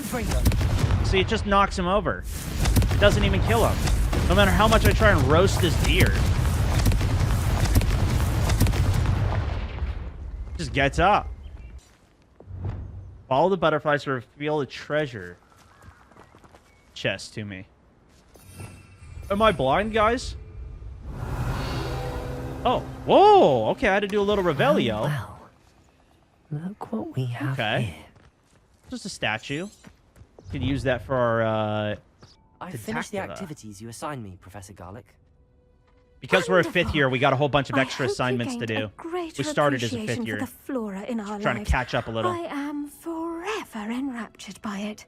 See, it just knocks him over. It doesn't even kill him. No matter how much I try and roast this deer. Just gets up. Follow the butterflies to reveal the treasure chest to me. Am I blind, guys? Oh, whoa! Okay, I had to do a little revelio. Well, look what we have here. Just a statue. Could use that for our. I finished the activities you assigned me, Professor Garlic. Because we're a fifth year, we got a whole bunch of extra assignments to do. We started as a fifth year. The flora in our trying to catch up a little. I am forever enraptured by it.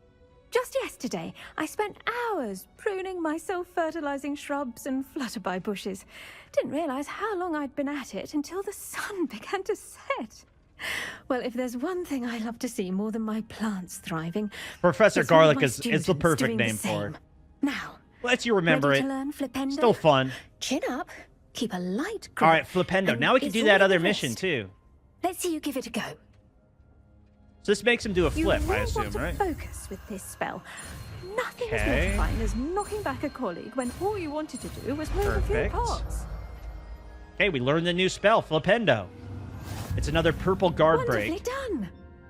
Just yesterday, I spent hours pruning my self-fertilizing shrubs and flutterby bushes. Didn't realize how long I'd been at it until the sun began to set. Well, if there's one thing I love to see more than my plants thriving, Professor Garlic is the perfect name for it. Now, lets you remember it. Still fun. Chin up, keep a light grip. All right, Flipendo. Now we can do that other mission too. Let's see you give it a go. So this makes him do a flip, I assume, want to right? Focus with this spell. Nothing is mortifying as knocking back a colleague when all you wanted to do was move a few parts. Okay, we learned the new spell, Flipendo. It's another purple guard break. Wonderfully done.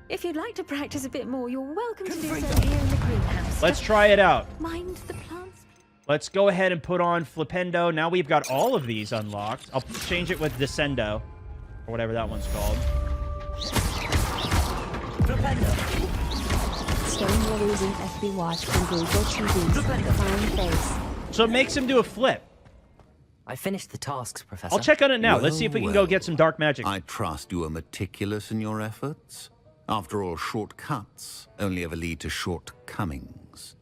If you'd like to practice a bit more, you're welcome to do so here in the greenhouse. Let's try it out. Mind the plants. Let's go ahead and put on Flipendo. Now we've got all of these unlocked. I'll change it with Descendo, or whatever that one's called. Stone using FB Watch and Google TV's fine face. So it makes him do a flip. I finished the tasks, Professor. I'll check on it now. Let's see if we can go get some dark magic. I trust you are meticulous in your efforts. After all, shortcuts only ever lead to shortcomings.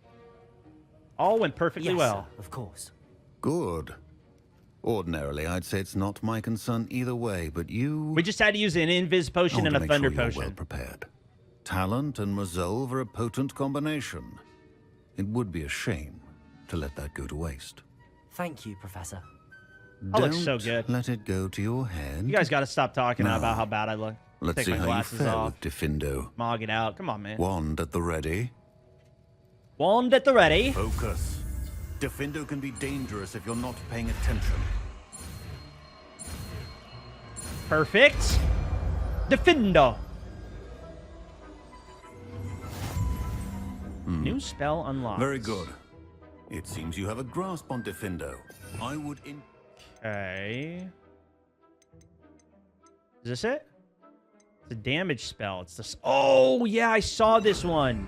All went perfectly well. Sir, of course. Good. Ordinarily, I'd say it's not my concern either way, but you... We just had to use an Invis potion and a Thunder potion. Well prepared. Talent and resolve are a potent combination. It would be a shame to let that go to waste. Thank you, Professor. I look so good. Let it go to your head. You guys got to stop talking about how bad I look. Let's Take see my how you glasses fare off. with Diffindo. Mog it out. Come on, man. Wand at the ready. Wand at the ready. Focus. Diffindo can be dangerous if you're not paying attention. Perfect. Diffindo. New spell unlocked. Very good. It seems you have a grasp on Diffindo. I would Okay. Is this it? It's a damage spell. It's this. Oh, yeah, I saw this one.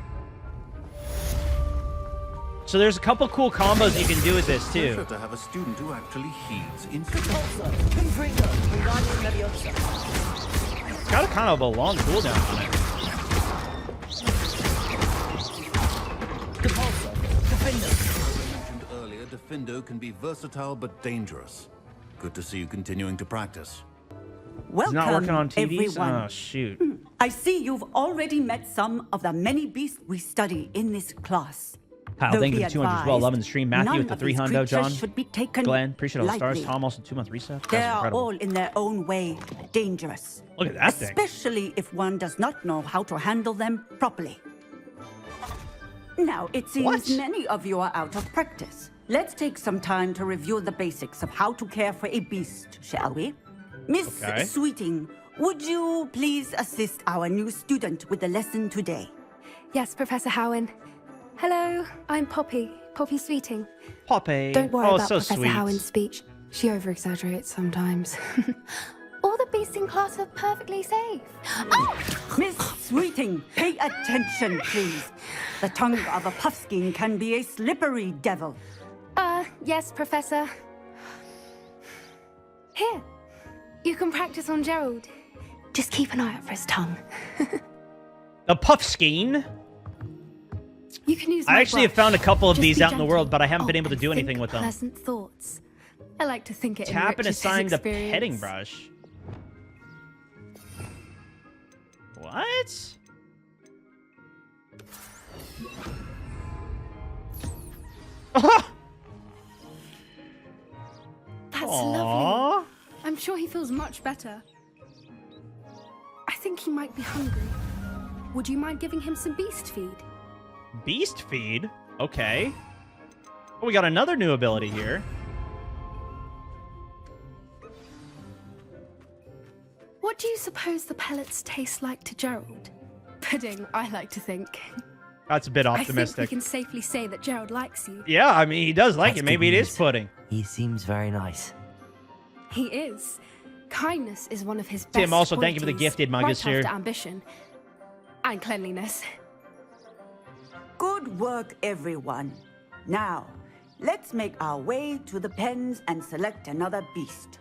So there's a couple cool combos you can do with this, too. To have a student who actually heeds It's got a kind of a long cooldown on it. mentioned earlier, Diffindo can be versatile but dangerous. Good to see you continuing to practice. Welcome, He's not working on TVs? everyone. Oh, shoot. I see you've already met some of the many beasts we study in this class. Kyle, Though thank you be for the 200 as well. advised, Loving the stream. Matthew none with the of these 300. John. creatures should be taken Glenn, appreciate all the stars. lightly. Tom, also 2-month reset. They That's are incredible. all in their own way dangerous. Look at that thing. Especially if one does not know how to handle them properly. Now, it seems What? many of you are out of practice. Let's take some time to review the basics of how to care for a beast, shall we? Miss Okay. Sweeting, would you please assist our new student with the lesson today? Yes, Professor Howen. Hello, I'm Poppy Sweeting. Poppy. Don't worry oh, about so Professor sweet. Howen's speech. She over-exaggerates sometimes. All the beasts in class are perfectly safe. Oh! Miss Sweeting, pay attention, please. The tongue of a puffskein can be a slippery devil. Yes, Professor. Here, you can practice on Gerald. Just keep an eye out for his tongue. A puffskein. You can use I my actually have brush. found a couple of Just these be out in the gentle. world, but I haven't been able to and do anything think with them. Pleasant thoughts. I like to think it Tap and enriches his assign the experience. petting brush. What? That's Aww. lovely. I'm sure he feels much better. I think he might be hungry. Would you mind giving him some beast feed? Beast feed? Okay. Oh, we got another new ability here. What do you suppose the pellets taste like to Gerald? Pudding, I like to think. That's a bit I think optimistic. we can safely say that Gerald likes you. Yeah, I mean, he does like That's it. Maybe it good is news. pudding. He seems very nice. He is. Kindness is one of his best Tim, also thank you for the qualities, gifted mug right this year. after ambition. And cleanliness. Good work, everyone. Now, let's make our way to the pens and select another beast.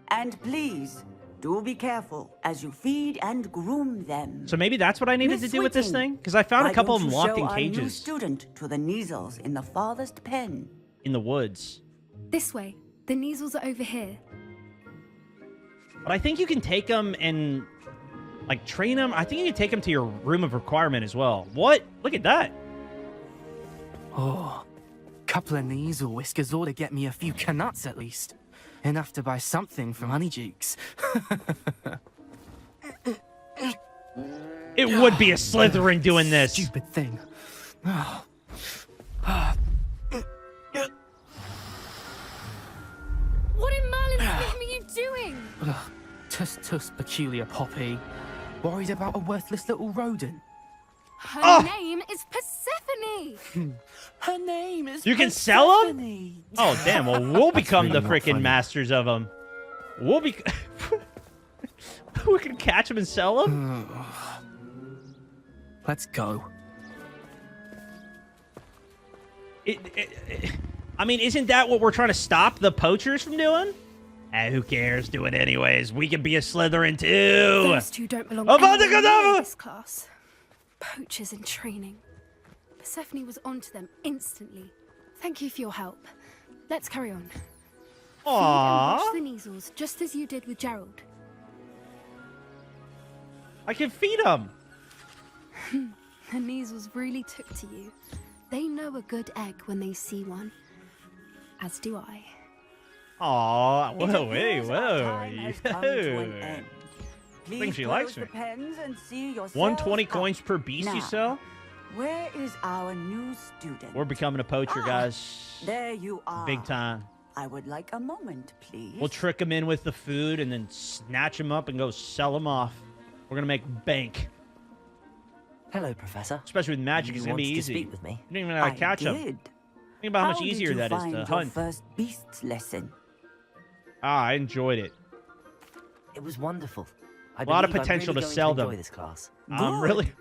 And please, do be careful as you feed and groom them. So maybe that's what I needed Miss to do with this Whiting, thing? Because I found a why couple of don't them you locked show in our new cages student to the Neasels in the farthest pen. in the woods. This way. The Neasels are over here. But I think you can take them and, like, train them. I think you can take them to your room of requirement as well. What? Look at that. Oh, couple of Neasel whiskers ought to get me a few canuts at least. Enough to buy something from Honeydukes. It would be a Slytherin doing this. Stupid thing. Oh. What in Merlin's name are you doing? Tuss, peculiar poppy. Worried about a worthless little rodent. Her name is Persephone. Her name is You can sell 'em? Persephone. Oh, damn. Well, we'll become really the not freaking funny. masters of them. We'll be... we can catch them and sell them? Let's go. I mean, isn't that what we're trying to stop the poachers from doing? Who cares? Do it anyways. We can be a Slytherin too. Those two don't belong Avada anywhere near kedavra! this class. Poachers in training. Persephone was onto them instantly. Thank you for your help. Let's carry on. Feed and wash Aww. the Neasels, just as you did with Gerald. I can feed them. The Neasels really took to you. They know a good egg when they see one. As do I. Aw. It Whoa, hey, appears our whoa. time has come to an end. think Please she close likes the me. pens and see yourselves 120 out. coins per beast you Now, sell? Where is our new student? We're becoming a poacher, Ah, guys. There you are. Big time. I would like a moment, please. We'll trick them in with the food and then snatch them up and go sell them off. We're going to make bank. Hello, Professor. Especially with magic, You it's going to be wanted to easy. speak with me? You don't even know how to catch them. did. Think about how much did easier you that is find to your hunt. first beasts lesson? Ah, I enjoyed it. It was wonderful. I A lot of believe I'm potential really to going sell enjoy them. this class. I'm Good. really...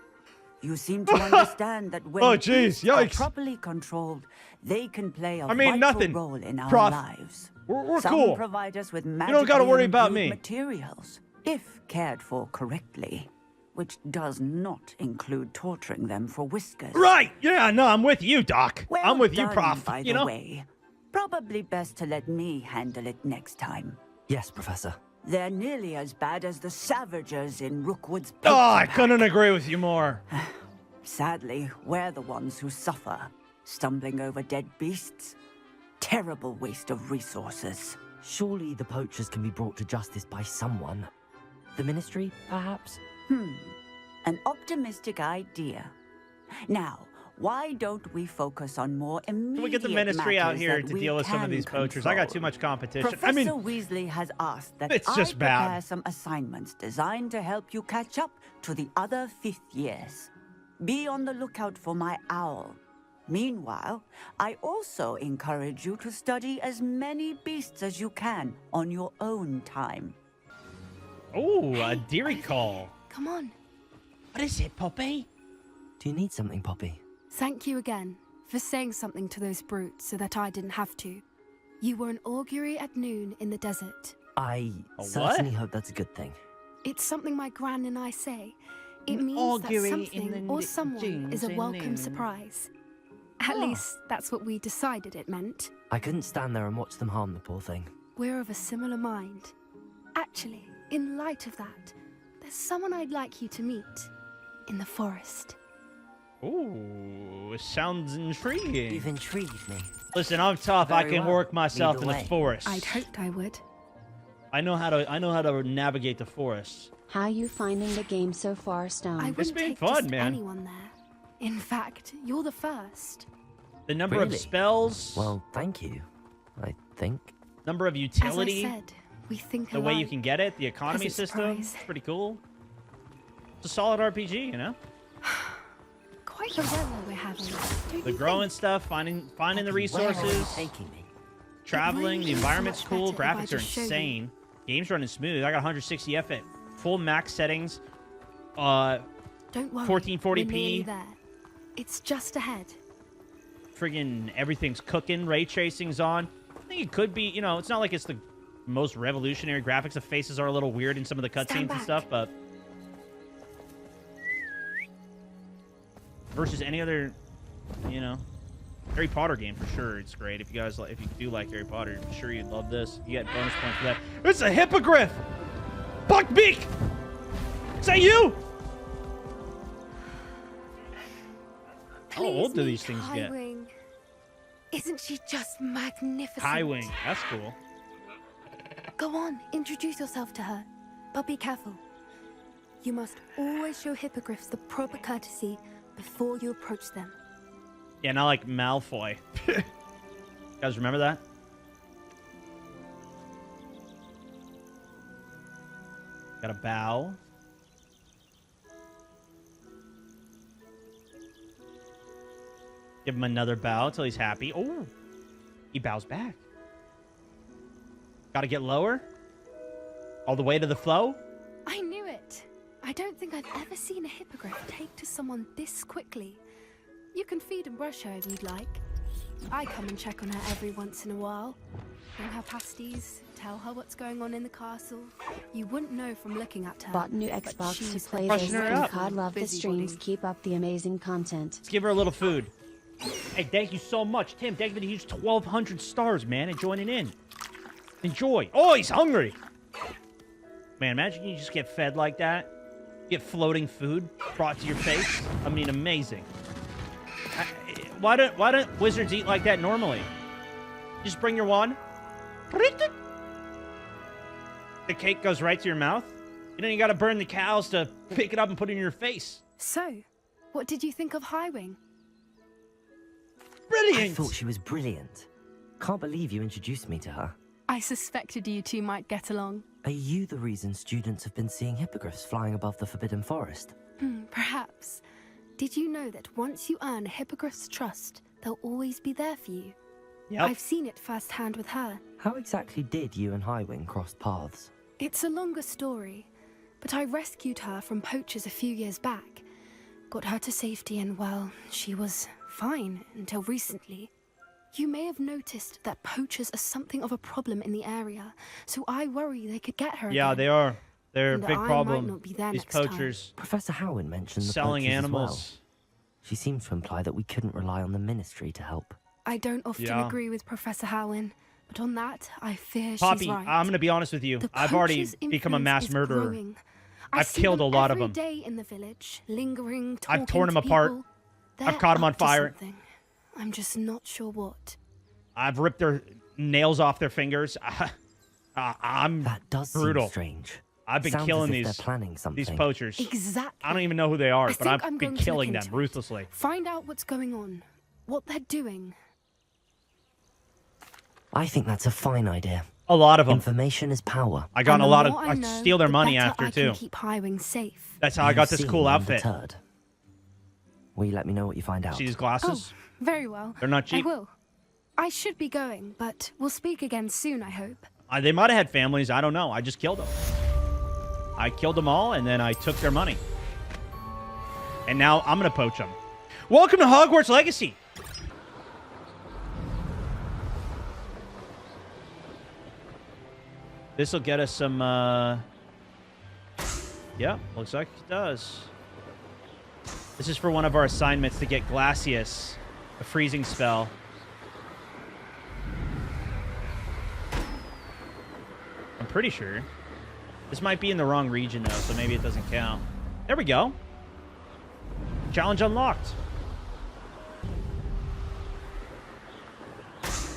You seem to understand that when Oh, jeez, beasts are yikes. properly controlled, they can play a I mean, vital nothing, role in our Prof. lives. We're Some cool. provide us with don't gotta worry about magically me. imbued materials, if cared for correctly, which does not include torturing them for whiskers. Right! Yeah, no, I'm with you, Doc. Well I'm with you, done, Prof. By You the know? way. Probably best to let me handle it next time. Yes, Professor. They're nearly as bad as the Savagers in Rookwood's Oh, I paperback. couldn't agree with you more. Sadly, we're the ones who suffer, stumbling over dead beasts. Terrible waste of resources. Surely the poachers can be brought to justice by someone. The Ministry, perhaps? An optimistic idea. Now, why don't we focus on more immediate Can we get the ministry out matters here that to we deal with some of can these poachers? I got too control? much competition. Professor I mean, Weasley has asked that it's I just prepare bad. some assignments designed to help you catch up to the other fifth years. Be on the lookout for my owl. Meanwhile, I also encourage you to study as many beasts as you can on your own time. oh, a dearie call. Come on. What is it, Poppy? Do you need something, Poppy? Thank you again for saying something to those brutes so that I didn't have to. You were an augury at noon in the desert. I A certainly what? hope that's a good thing. It's something my gran and I say. It An means that augury in something the or someone dunes is a in welcome noon. surprise. At Oh. least that's what we decided it meant. I couldn't stand there and watch them harm the poor thing. We're of a similar mind. Actually, in light of that, there's someone I'd like you to meet in the forest. Ooh, sounds intriguing. You've intrigued me. Listen, I'm tough. I Very can well. work myself Lead in the the way. forest. I'd hoped I would. I know how to navigate the forest. How you finding the game so far, Stone? I It's wouldn't been take fun, just man. anyone there. In fact, you're the first. The number of Really? spells, Well, thank you, I think. number of As I utility, said, we think the way you alike. can get it, the economy As a system. surprise. It's pretty cool. It's a solid RPG, you know? Quite the whirl we're having. don't The you growing think? stuff, finding the Where are you resources, taking me? traveling, really the is environment's much cool, better if I graphics are just show you. insane. Game's running smooth. I got 160 F at full max settings. 1440p. Don't worry. We're nearly there. It's just ahead. Friggin' everything's cooking. Ray tracing's on. I think it could be, you know, it's not like it's the most revolutionary graphics. The faces are a little weird in some of the Stand cutscenes and back. stuff, but versus any other, you know, Harry Potter game for sure, it's great. If you guys, if you do like Harry Potter, I'm sure you'd love this. You get bonus points for that. It's a hippogriff. Buckbeak. Is that you? How old do these things get? Highwing. Isn't she just magnificent? Highwing. That's cool. Go on, introduce yourself to her. But be careful. You must always show hippogriffs the proper courtesy before you approach them. Yeah, not like Malfoy. You guys remember that? Gotta bow. Give him another bow until he's happy. Oh, he bows back. Gotta get lower. All the way to the flow. I knew it. I don't think I've ever seen a hippogriff take to someone this quickly. You can feed and brush her if you'd like. I come and check on her every once in a while. Bring her pasties, tell her what's going on in the castle. You wouldn't know from looking at her. Bought new but Xbox to she's play Brushing this her and up. COD love the Busybody. streams. Keep up the amazing content. Let's give her a little food. Hey, thank you so much, Tim. Thank you for the huge 1,200 stars, man, and joining in. Enjoy. Oh, he's hungry. Man, imagine you just get fed like that. Get floating food brought to your face. I mean, amazing. Why don't wizards eat like that normally? Just bring your wand. The cake goes right to your mouth. You know, you gotta burn the cows to pick it up and put it in your face. So, what did you think of Highwing? I Brilliant! thought she was brilliant. Can't believe you introduced me to her. I suspected you two might get along. Are you the reason students have been seeing hippogriffs flying above the Forbidden Forest? Perhaps. Did you know that once you earn a hippogriff's trust, they'll always be there for you? Yep. I've seen it firsthand with her. How exactly did you and Highwing cross paths? It's a longer story, but I rescued her from poachers a few years back. Got her to safety and, well, she was fine until recently. You may have noticed that poachers are something of a problem in the area, so I worry they could get her Yeah, again. they are. They're a And big I might problem. not be there These next time. poachers Professor Howin mentioned the selling poachers animals. as well. She seems to imply that we couldn't rely on the ministry to help. I don't often Yeah. agree with Professor Howin, but on that, I fear Poppy, she's right. I'm going to be honest with you. The I've already poacher's become a influence mass is murderer. growing. I I've see killed a lot of every them. day in the village, lingering, I've talking torn to them apart. people. I've They're caught 'em on up to fire. something. I'm just not sure what. I've ripped their nails off their fingers. I'm That does brutal. seem strange. I've been Sounds killing as if these they're planning something. these poachers. Exactly. I don't even know who they are, I but think I've I'm been going to look killing them into it. ruthlessly. Find out what's going on, what they're doing. I think that's a fine idea. A lot of them. Information is power. I got And a the lot of. more I know, steal their the money better after I too. can keep Highwing safe. That's how I got this You've cool seen outfit. undeterred. Will you let me know what you find out? See these Oh, glasses? very well. They're not I cheap. will. I should be going, but we'll speak again soon, I hope. They might have had families. I don't know. I just killed them. I killed them all, and then I took their money. And now I'm going to poach them. Welcome to Hogwarts Legacy. This will get us some, yeah, looks like it does. This is for one of our assignments to get Glacius, a freezing spell. I'm pretty sure. This might be in the wrong region, though, so maybe it doesn't count. There we go. Challenge unlocked.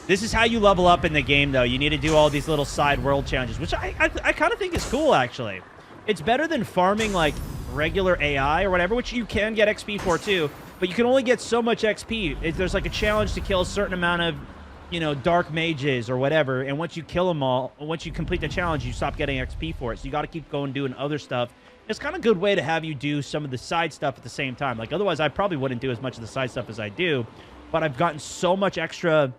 This is how you level up in the game, though. You need to do all these little side world challenges, which I kind of think is cool, actually. It's better than farming, like, regular AI or whatever, which you can get XP for, too. But you can only get so much XP. There's like a challenge to kill a certain amount of, you know, dark mages or whatever. And once you kill them all, once you complete the challenge, you stop getting XP for it. So you got to keep going doing other stuff. It's kind of a good way to have you do some of the side stuff at the same time. Like, otherwise, I probably wouldn't do as much of the side stuff as I do. But I've gotten so much extra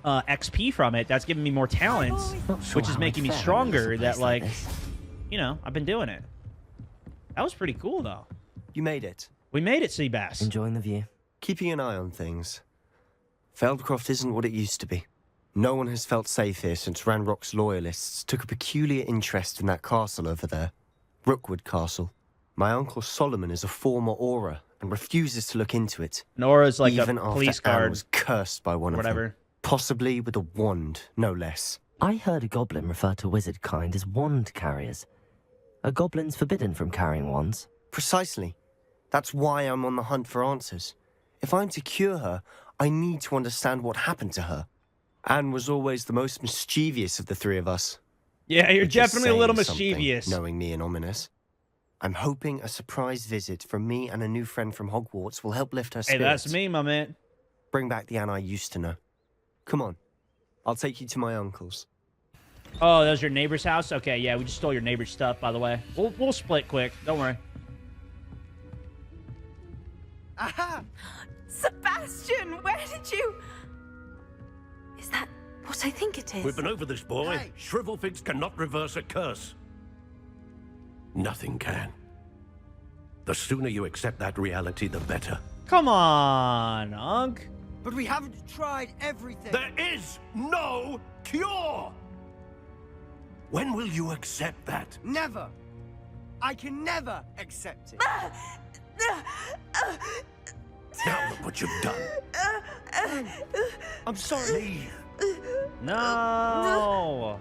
XP from it. That's giving me more talents, which is making me stronger. That, like, you know, I've been doing it. That was pretty cool, though. You made it. We made it, Seabass. Enjoying the view. Keeping an eye on things. Feldcroft isn't what it used to be. No one has felt safe here since Ranrock's loyalists took a peculiar interest in that castle over there. Rookwood Castle. My uncle Solomon is a former Aura and refuses to look into it. Nora's like even a after police Anne guard. was cursed by one of them. Possibly with a wand, no less. I heard a goblin refer to wizard kind as wand carriers. Are goblins forbidden from carrying wands? Precisely. That's why I'm on the hunt for answers. If I'm to cure her, I need to understand what happened to her. Anne was always the most mischievous of the three of us. Yeah, you're Which is definitely a little saying something, mischievous. knowing me and ominous. I'm hoping a surprise visit from me and a new friend from Hogwarts will help lift her Hey, spirits. that's me, my man. Bring back the Anne I used to know. Come on. I'll take you to my uncle's. Oh, that was your neighbor's house? Okay, yeah, we just stole your neighbor's stuff, by the way. We'll split quick. Don't worry. Aha! Sebastian, where did you... Is that what I think it is? We've been over this, boy. Hey. Shrivelfigs cannot reverse a curse. Nothing can. The sooner you accept that reality, the better. Come on, Unc. But we haven't tried everything. There is no cure! When will you accept that? Never. I can never accept it. Now look what you've done. I'm sorry. Leave. No.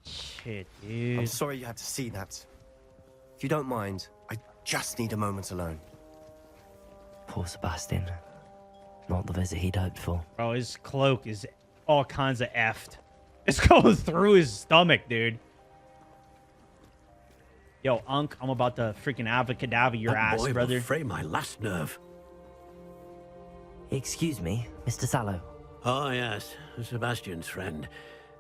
Shit, dude. I'm sorry you had to see that. If you don't mind, I just need a moment alone. Poor Sebastian. Not the visit he'd hoped for. Bro, his cloak is all kinds of effed. It's going through his stomach, dude. Yo, Unc, I'm about to freaking avada kedavra your that ass, boy brother. Will fray my last nerve. Excuse me, Mr. Sallow. Oh, yes, Sebastian's friend.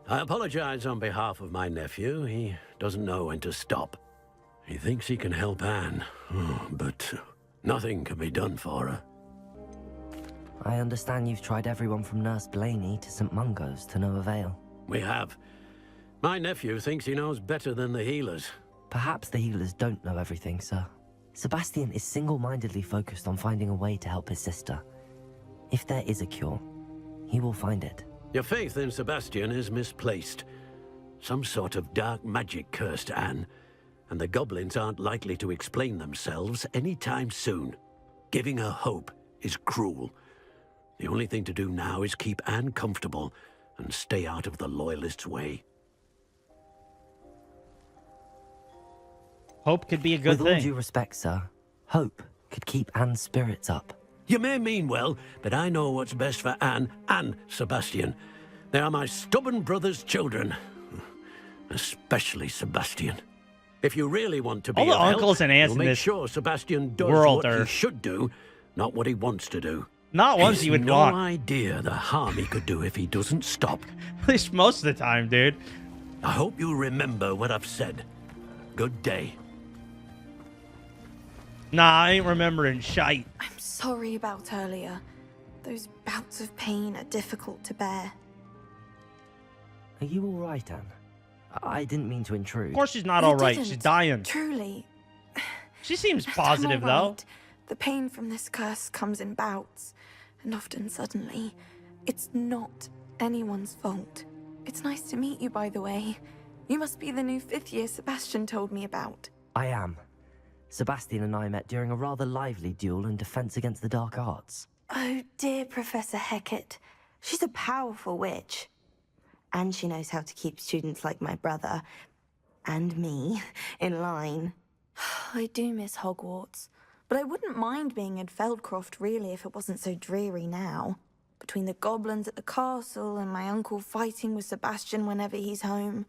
I apologize on behalf of my nephew. He doesn't know when to stop. He thinks he can help Anne, but nothing can be done for her. I understand you've tried everyone from Nurse Blaney to St. Mungo's to no avail. We have. My nephew thinks he knows better than the healers. Perhaps the healers don't know everything, sir. Sebastian is single-mindedly focused on finding a way to help his sister. If there is a cure, he will find it. Your faith in Sebastian is misplaced. Some sort of dark magic cursed Anne, and the goblins aren't likely to explain themselves anytime soon. Giving her hope is cruel. The only thing to do now is keep Anne comfortable and stay out of the Loyalists' way. Hope could be a good thing. With all due respect, sir, hope could keep Anne's spirits up. You may mean well, but I know what's best for Anne and Sebastian. They are my stubborn brother's children. Especially Sebastian. If you really want to be all the of uncles help, and aunts you'll in make this sure Sebastian does world what are... he should do, not what he wants to do. Not ones you would no want. idea the harm he could do if he doesn't stop. At least most of the time, dude. I hope you remember what I've said. Good day. Nah, I ain't remembering shite. I'm sorry about earlier. Those bouts of pain are difficult to bear. Are you all right, Anne? I didn't mean to intrude. Of course she's not all right. She's dying. Truly. She seems positive, though. The pain from this curse comes in bouts, and often suddenly. It's not anyone's fault. It's nice to meet you, by the way. You must be the new 5th year Sebastian told me about. I am. Sebastian and I met during a rather lively duel in defense against the dark arts. Oh, dear Professor Hecat. She's a powerful witch. And she knows how to keep students like my brother, and me, in line. I do miss Hogwarts, but I wouldn't mind being in Feldcroft, really, if it wasn't so dreary now. Between the goblins at the castle and my uncle fighting with Sebastian whenever he's home,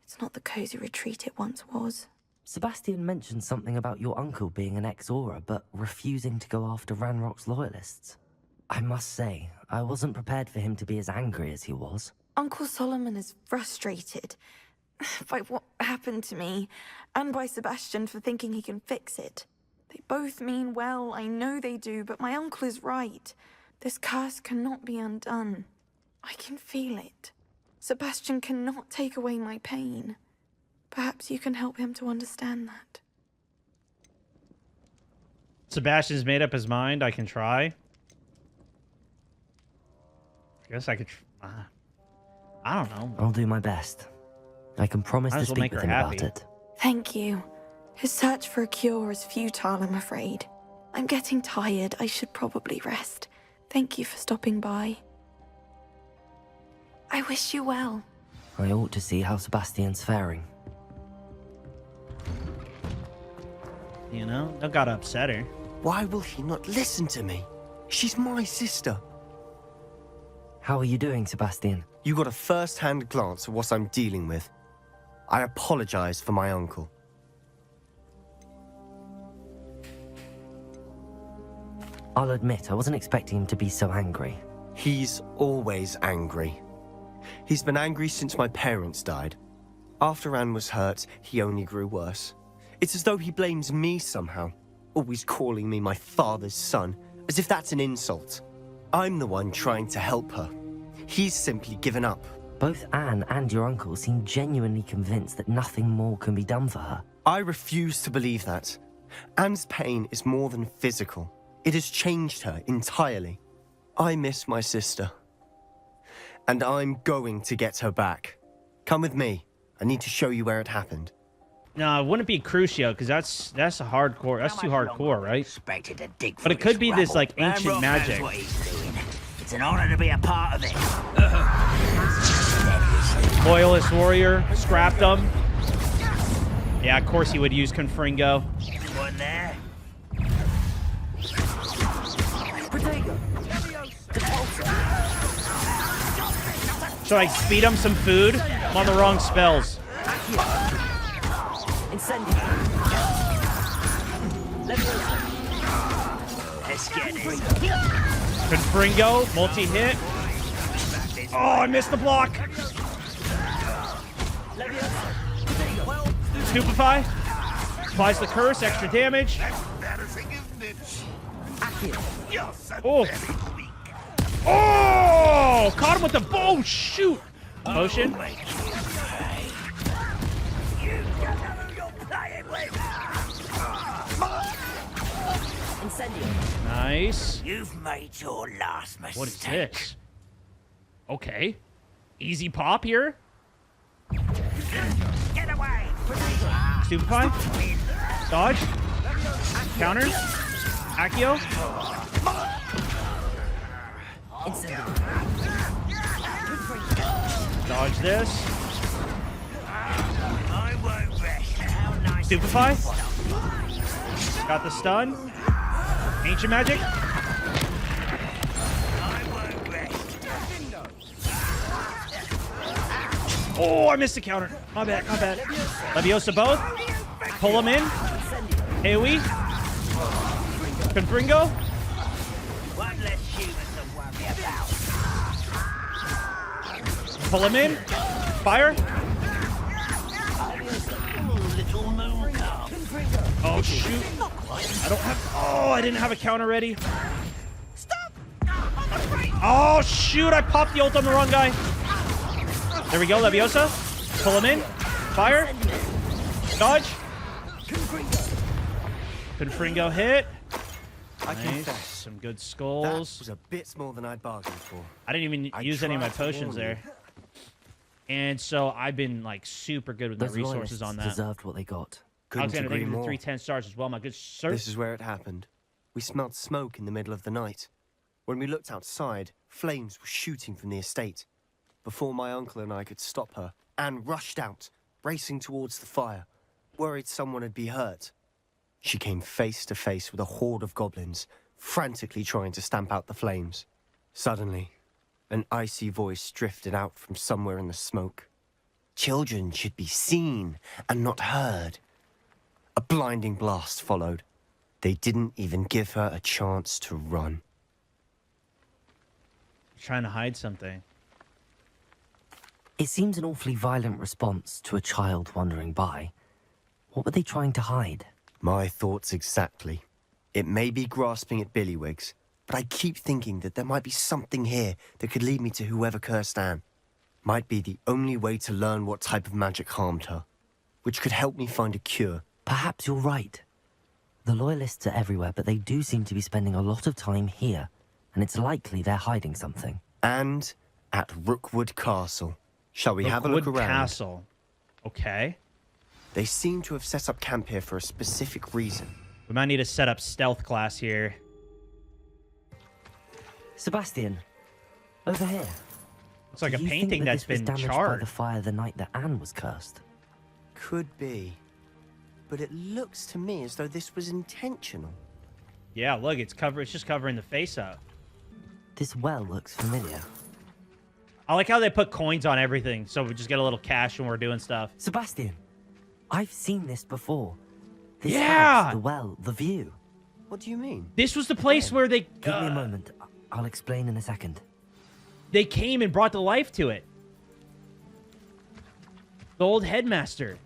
It's not the cozy retreat it once was. Sebastian mentioned something about your uncle being an ex-Aura, but refusing to go after Ranrock's loyalists. I must say, I wasn't prepared for him to be as angry as he was. Uncle Solomon is frustrated by what happened to me, and by Sebastian for thinking he can fix it. They both mean well, I know they do, but my uncle is right. This curse cannot be undone. I can feel it. Sebastian cannot take away my pain. Perhaps you can help him to understand that. Sebastian's made up his mind. I can try. I guess I could. I don't know. I'll do my best. I can promise Might to as well speak make with her him happy. about it. Thank you. His search for a cure is futile, I'm afraid. I'm getting tired. I should probably rest. Thank you for stopping by. I wish you well. I ought to see how Sebastian's faring. You know, don't gotta upset her. Why will he not listen to me? She's my sister. How are you doing, Sebastian? You got a first-hand glance at what I'm dealing with. I apologize for my uncle. I'll admit, I wasn't expecting him to be so angry. He's always angry. He's been angry since my parents died. After Anne was hurt, he only grew worse. It's as though he blames me somehow, always calling me my father's son, as if that's an insult. I'm the one trying to help her. He's simply given up. Both Anne and your uncle seem genuinely convinced that nothing more can be done for her. I refuse to believe that. Anne's pain is more than physical. It has changed her entirely. I miss my sister. And I'm going to get her back. Come with me. I need to show you where it happened. No, it wouldn't be Crucio, because that's a hardcore. That's too hardcore, right? But it could be this like ancient magic. It's an honor to be a part of it. Loyalist warrior, scrapped him. Yeah, of course he would use Confringo. One there. Should I feed him some food? I'm on the wrong spells. Let's get it. Confringo, multi-hit. Oh, I missed the block. Stupefy. Applies the curse, extra damage. Oh. Oh! Caught him with the bow! Shoot! Potion. Nice. You've made your last mistake. What is this? Okay. Easy pop here. Get away! Stupefy. Dodge. Counter. Accio. Dodge this. I won't rest. How nice. Stupefy. Got the stun. Ancient magic. I won't rest. Oh, I missed the counter. My bad, my bad. Leviosa both. Pull him in. AoE. Confringo. One less human to worry about. Pull him in. Fire. Little moon calf. Oh, shoot. I don't have... Oh, I didn't have a counter ready. Stop! Oh, shoot. I popped the ult on the wrong guy. There we go, Leviosa. Pull him in. Fire. Dodge. Confringo hit. Nice. Some good skulls. That was a bit more than I'd bargained for. I didn't even use any of my potions there. And so I've been like super good with my Those resources on that. deserved what they got. Couldn't Alexander, thank agree you for the more. 310 stars as well, my good sir. This is where it happened. We smelled smoke in the middle of the night. When we looked outside, flames were shooting from the estate. Before my uncle and I could stop her, Anne rushed out, racing towards the fire, worried someone had been hurt. She came face to face with a horde of goblins, frantically trying to stamp out the flames. Suddenly, an icy voice drifted out from somewhere in the smoke. Children should be seen and not heard. A blinding blast followed. They didn't even give her a chance to run. Trying to hide something. It seems an awfully violent response to a child wandering by. What were they trying to hide? My thoughts exactly. It may be grasping at Billywigs, but I keep thinking that there might be something here that could lead me to whoever cursed Anne. Might be the only way to learn what type of magic harmed her, which could help me find a cure. Perhaps you're right. The Loyalists are everywhere, but they do seem to be spending a lot of time here, and it's likely they're hiding something. And at Rookwood Castle. Shall we have a look Rookwood around? Castle. Okay. They seem to have set up camp here for a specific reason. We might need to set up stealth class here. Sebastian, over here. It's like a Do you think painting that that's this was been damaged by charred. the fire the night that Anne was cursed? Could be. But it looks to me as though this was intentional. Yeah, look, it's just covering the face up. This well looks familiar. I like how they put coins on everything, so we just get a little cash when we're doing stuff. Sebastian, I've seen this before. This Yeah! house, the well, the view. What do you mean? This was the place where they... Give me a moment. I'll explain in a second. They came and brought the life to it. The old headmaster,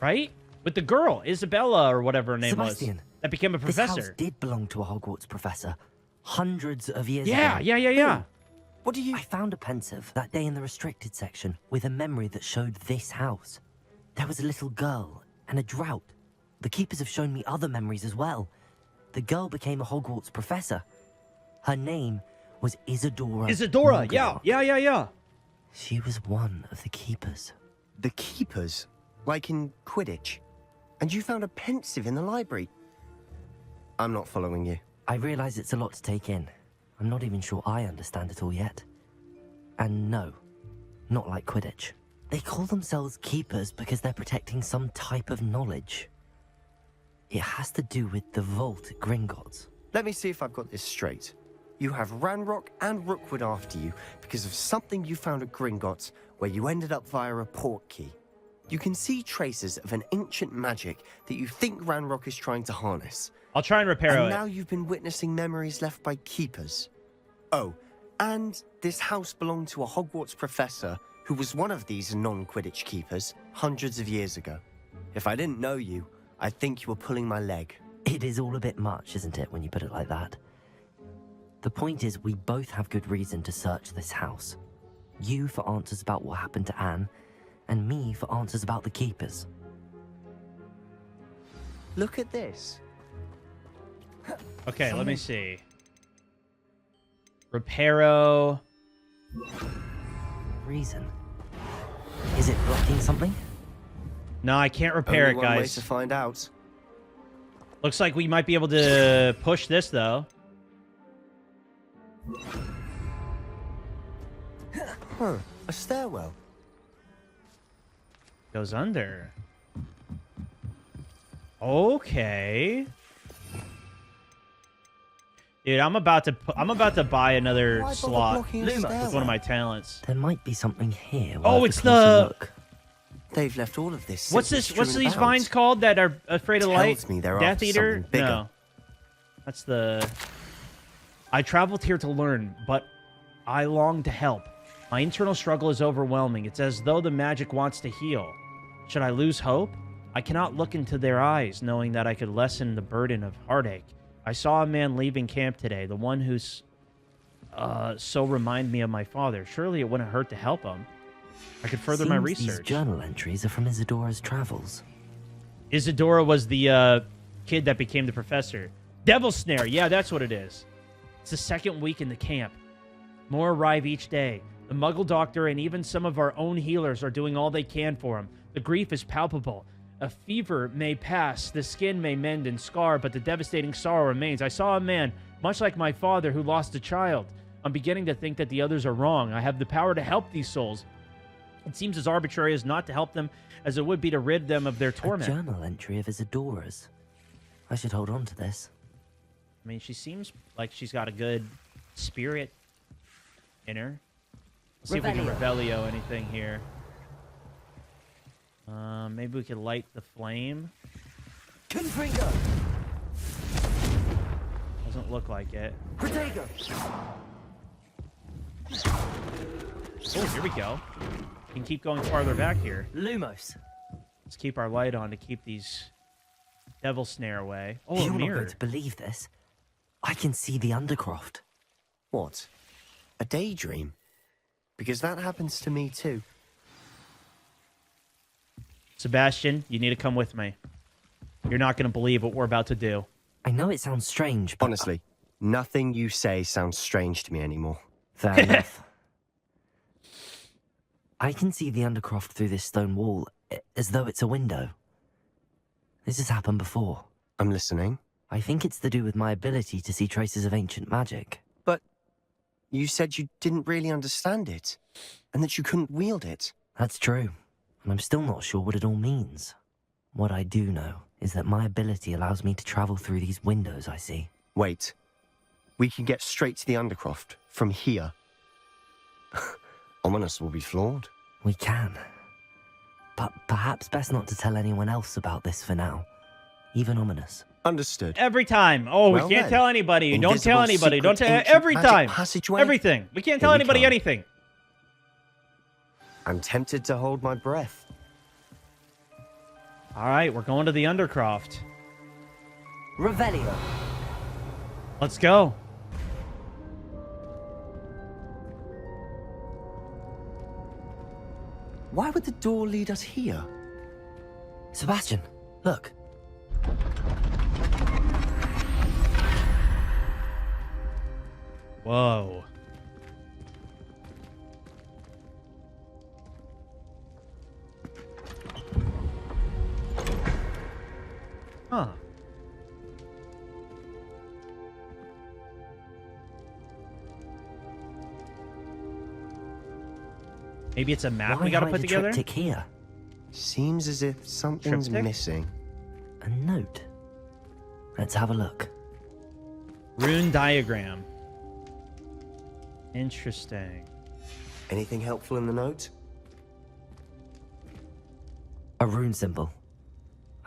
right? With the girl, Isabella or whatever her name Sebastian, was. That became a This professor. house did belong to a Hogwarts professor. Hundreds of years Yeah, ago. yeah. What do you... I found a pensive that day in the restricted section with a memory that showed this house. There was a little girl and a drought. The keepers have shown me other memories as well. The girl became a Hogwarts professor. Her name was Isadora. Isadora, Morganlock. yeah. She was one of the keepers. The keepers? Like in Quidditch? And you found a pensive in the library? I'm not following you. I realize it's a lot to take in. I'm not even sure I understand it all yet. And no, not like Quidditch. They call themselves keepers because they're protecting some type of knowledge. It has to do with the vault at Gringotts. Let me see if I've got this straight. You have Ranrock and Rookwood after you because of something you found at Gringotts where you ended up via a port key. You can see traces of an ancient magic that you think Ranrock is trying to harness. I'll try and repair And it. now you've been witnessing memories left by keepers. Oh, and this house belonged to a Hogwarts professor who was one of these non-Quidditch keepers hundreds of years ago. If I didn't know you, I'd think you were pulling my leg. It is all a bit much, isn't it, when you put it like that? The point is, we both have good reason to search this house. You for answers about what happened to Anne, and me for answers about the keepers. Look at this. Okay, let me see. Reparo. Reason? Is it blocking something? No, I can't repair Only it, one way guys. to find out. Looks like we might be able to push this, though. Huh, a stairwell. Goes under. Okay. Dude, I'm about to buy another Why bother slot blocking a with stairwell? one of my talents. There might be something here. Oh, worth a it's closer the- look. They've left all of this. What's simply this? What's strewn these about. vines called that are afraid of light? Tells me they're Death after Eater? something bigger. No. That's the... I traveled here to learn, but I long to help. My internal struggle is overwhelming. It's as though the magic wants to heal. Should I lose hope? I cannot look into their eyes, knowing that I could lessen the burden of heartache. I saw a man leaving camp today, the one who's so remind me of my father. Surely it wouldn't hurt to help him. I could further my Seems research. These journal entries are from Isadora's travels. Isadora was the kid that became the professor. Devil Snare, yeah, that's what it is. It's the second week in the camp. More arrive each day. The Muggle doctor and even some of our own healers are doing all they can for him. The grief is palpable. A fever may pass, the skin may mend and scar, but the devastating sorrow remains. I saw a man, much like my father, who lost a child. I'm beginning to think that the others are wrong. I have the power to help these souls. It seems as arbitrary as not to help them as it would be to rid them of their torment. A journal entry of Isadora's. I should hold on to this. I mean, she seems like she's got a good spirit in her. Let's see if we can Revelio anything here. Maybe we could light the flame. Confringo. Doesn't look like it. Protego. Oh, here we go. We can keep going farther back here. Lumos. Let's keep our light on to keep these devil snare away. Oh, a You're not mirror. going to believe this. I can see the Undercroft. What? A daydream? Because that happens to me too. Sebastian, you need to come with me. You're not going to believe what we're about to do. I know it sounds strange, but... Honestly, nothing you say sounds strange to me anymore. Fair enough. I can see the Undercroft through this stone wall, as though it's a window. This has happened before. I'm listening. I think it's to do with my ability to see traces of ancient magic. But you said you didn't really understand it, and that you couldn't wield it. That's true, and I'm still not sure what it all means. What I do know is that my ability allows me to travel through these windows I see. Wait. We can get straight to the Undercroft from here. Ominous will be floored. We can. But perhaps best not to tell anyone else about this for now. Even Ominous. Understood. Every time. Oh, Well we can't then, tell anybody. Don't tell invisible, anybody. Don't secret, tell ancient every magic time. passageway? Everything. We can't tell Here we anybody come. anything. I'm tempted to hold my breath. All right, we're going to the Undercroft. Revelio. Let's go. Why would the door lead us here? Sebastian, look. Whoa. Huh. Maybe it's a map Why we gotta hide put a together? triptych here? Seems as if something's Triptych? missing. A note. Let's have a look. Rune diagram. Interesting. Anything helpful in the note? A rune symbol.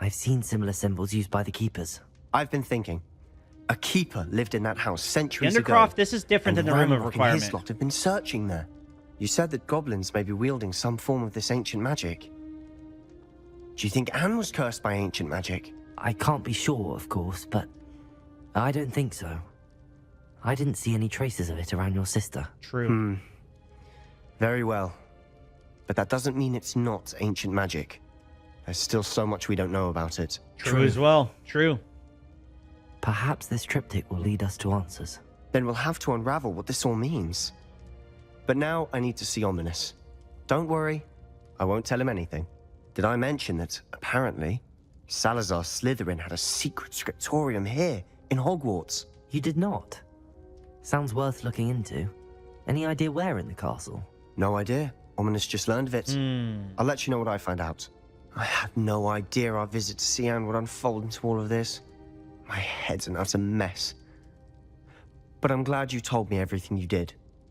I've seen similar symbols used by the keepers. I've been thinking. A keeper lived in that house The centuries ago. Undercroft, this is different than and the Room of Ranrock and Requirement. his lot have been searching there. You said that goblins may be wielding some form of this ancient magic. Do you think Anne was cursed by ancient magic? I can't be sure, of course, but I don't think so. I didn't see any traces of it around your sister. True. Very well. But that doesn't mean it's not ancient magic. There's still so much we don't know about it. True as well. True. Perhaps this triptych will lead us to answers. Then we'll have to unravel what this all means. But now I need to see Ominous. Don't worry, I won't tell him anything. Did I mention that, apparently, Salazar Slytherin had a secret scriptorium here, in Hogwarts? You did not? Sounds worth looking into. Any idea where in the castle? No idea. Ominous just learned of it. I'll let you know what I find out. I had no idea our visit to Sian would unfold into all of this. My head's an utter mess. But I'm glad you told me everything you did.